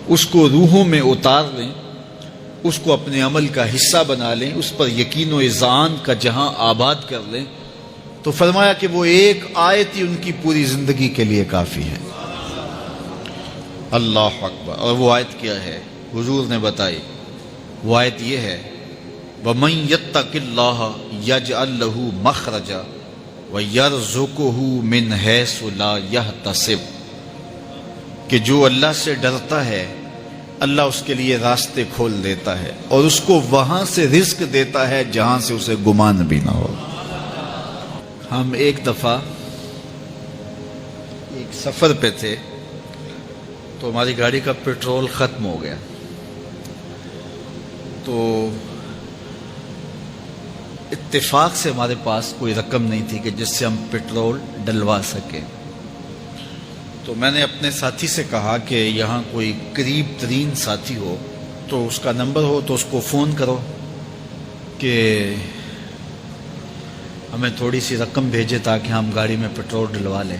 اس کو روحوں میں اتار لیں، اس کو اپنے عمل کا حصہ بنا لیں، اس پر یقین و اذعان کا جہاں آباد کر لیں، تو فرمایا کہ وہ ایک آیت ہی ان کی پوری زندگی کے لیے کافی ہے۔ اللہ اکبر۔ اور وہ آیت کیا ہے؟ حضور نے بتائی، وہ آیت یہ ہے وَمَن يَتَّقِ اللَّهَ يَجْعَل لَّهُ مَخْرَجًا وَيَرْزُقْهُ مِنْ حَيْثُ لَا يَحْتَسِبُ، کہ جو اللہ سے ڈرتا ہے اللہ اس کے لیے راستے کھول دیتا ہے اور اس کو وہاں سے رزق دیتا ہے جہاں سے اسے گمان بھی نہ ہو۔ ہم ایک دفعہ ایک سفر پہ تھے تو ہماری گاڑی کا پیٹرول ختم ہو گیا، تو اتفاق سے ہمارے پاس کوئی رقم نہیں تھی کہ جس سے ہم پیٹرول ڈلوا سکیں۔ تو میں نے اپنے ساتھی سے کہا کہ یہاں کوئی قریب ترین ساتھی ہو تو اس کا نمبر ہو تو اس کو فون کرو کہ ہمیں تھوڑی سی رقم بھیجے تاکہ ہم گاڑی میں پیٹرول ڈلوا لیں،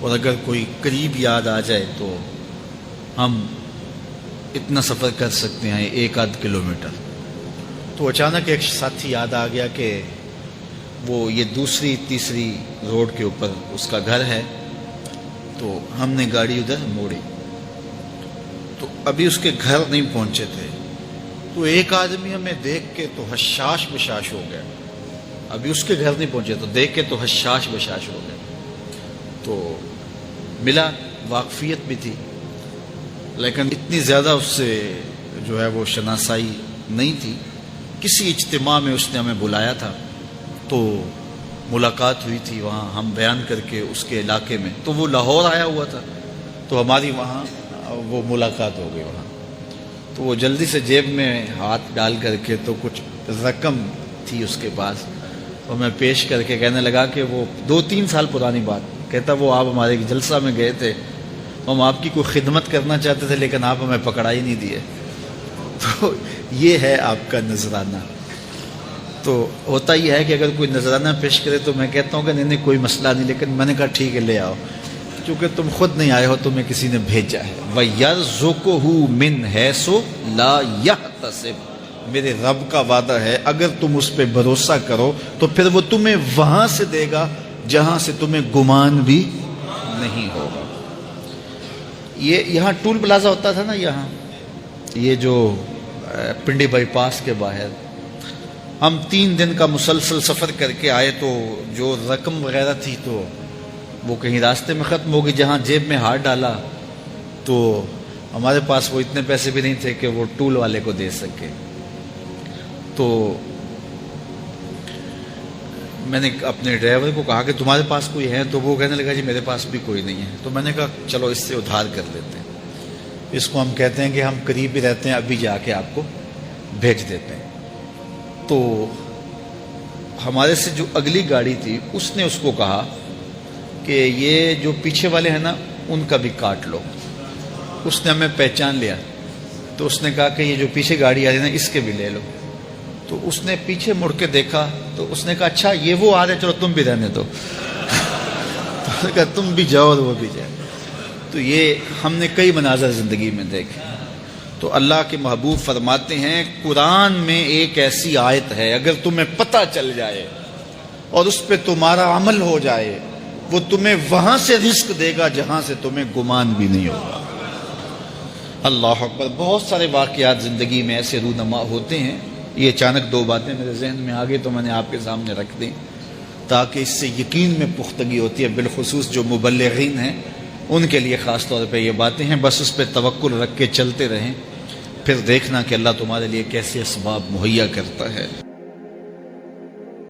اور اگر کوئی قریب یاد آ جائے تو ہم اتنا سفر کر سکتے ہیں 1-8 کلومیٹر۔ تو اچانک ایک ساتھی یاد آ گیا کہ وہ یہ دوسری تیسری روڈ کے اوپر اس کا گھر ہے، تو ہم نے گاڑی ادھر موڑی، تو ابھی اس کے گھر نہیں پہنچے تھے، تو ایک آدمی ہمیں دیکھ کے تو حشاش بشاش ہو گیا، ابھی اس کے گھر نہیں پہنچے تو دیکھ کے تو حشاش بشاش ہو گیا۔ تو ملا، واقفیت بھی تھی لیکن اتنی زیادہ اس سے جو ہے وہ شناسائی نہیں تھی۔ کسی اجتماع میں اس نے ہمیں بلایا تھا تو ملاقات ہوئی تھی وہاں، ہم بیان کر کے اس کے علاقے میں، تو وہ لاہور آیا ہوا تھا تو ہماری وہاں وہ ملاقات ہو گئی وہاں۔ تو وہ جلدی سے جیب میں ہاتھ ڈال کر کے تو کچھ رقم تھی اس کے پاس، تو میں پیش کر کے کہنے لگا کہ وہ 2-3 سال پرانی بات، کہتا وہ آپ ہمارے جلسہ میں گئے تھے، ہم آپ کی کوئی خدمت کرنا چاہتے تھے لیکن آپ ہمیں پکڑا ہی نہیں دیے۔ تو یہ ہے آپ کا نذرانہ۔ تو ہوتا یہ ہے کہ اگر کوئی نذرانہ پیش کرے تو میں کہتا ہوں کہ نہیں کوئی مسئلہ نہیں، لیکن میں نے کہا ٹھیک ہے لے آؤ، کیونکہ تم خود نہیں آئے ہو، تمہیں کسی نے بھیجا ہے۔ وَيَرْزُقُهُ مِنْ حَيْثُ لَا يَحْتَسِبُ، میرے رب کا وعدہ ہے اگر تم اس پہ بھروسہ کرو تو پھر وہ تمہیں وہاں سے دے گا جہاں سے تمہیں گمان بھی نہیں ہوگا۔ یہ یہاں ٹول پلازا ہوتا تھا نا، یہاں یہ جو پنڈی بائی پاس کے باہر، ہم 3 دن کا مسلسل سفر کر کے آئے، تو جو رقم وغیرہ تھی تو وہ کہیں راستے میں ختم ہو گئی، جہاں جیب میں ہاتھ ڈالا تو ہمارے پاس وہ اتنے پیسے بھی نہیں تھے کہ وہ ٹول والے کو دے سکے۔ تو میں نے اپنے ڈرائیور کو کہا کہ تمہارے پاس کوئی ہے، تو وہ کہنے لگا جی میرے پاس بھی کوئی نہیں ہے۔ تو میں نے کہا چلو اس سے ادھار کر لیتے ہیں، اس کو ہم کہتے ہیں کہ ہم قریب ہی رہتے ہیں، ابھی جا کے آپ کو بھیج دیتے ہیں۔ تو ہمارے سے جو اگلی گاڑی تھی اس نے اس کو کہا کہ یہ جو پیچھے والے ہیں نا ان کا بھی کاٹ لو۔ اس نے ہمیں پہچان لیا تو اس نے کہا کہ یہ جو پیچھے گاڑی آ رہی ہے نا اس کے بھی لے لو۔ تو اس نے پیچھے مڑ کے دیکھا تو اس نے کہا اچھا یہ وہ آ رہے، چلو تم بھی رہنے دو۔ تو اس نے کہا تم بھی جاؤ اور وہ بھی جائے۔ تو یہ ہم نے کئی مناظر زندگی میں دیکھے۔ تو اللہ کے محبوب فرماتے ہیں قرآن میں ایک ایسی آیت ہے اگر تمہیں پتہ چل جائے اور اس پہ تمہارا عمل ہو جائے، وہ تمہیں وہاں سے رزق دے گا جہاں سے تمہیں گمان بھی نہیں ہوگا۔ اللہ اکبر۔ بہت سارے واقعات زندگی میں ایسے رونما ہوتے ہیں۔ یہ اچانک 2 باتیں میرے ذہن میں آ گئی تو میں نے آپ کے سامنے رکھ دیں تاکہ اس سے یقین میں پختگی ہوتی ہے، بالخصوص جو مبلغین ہیں ان کے لیے خاص طور پہ یہ باتیں ہیں۔ بس اس پہ توکل رکھ کے چلتے رہیں، پھر دیکھنا کہ اللہ تمہارے لیے کیسے اسباب مہیا کرتا ہے۔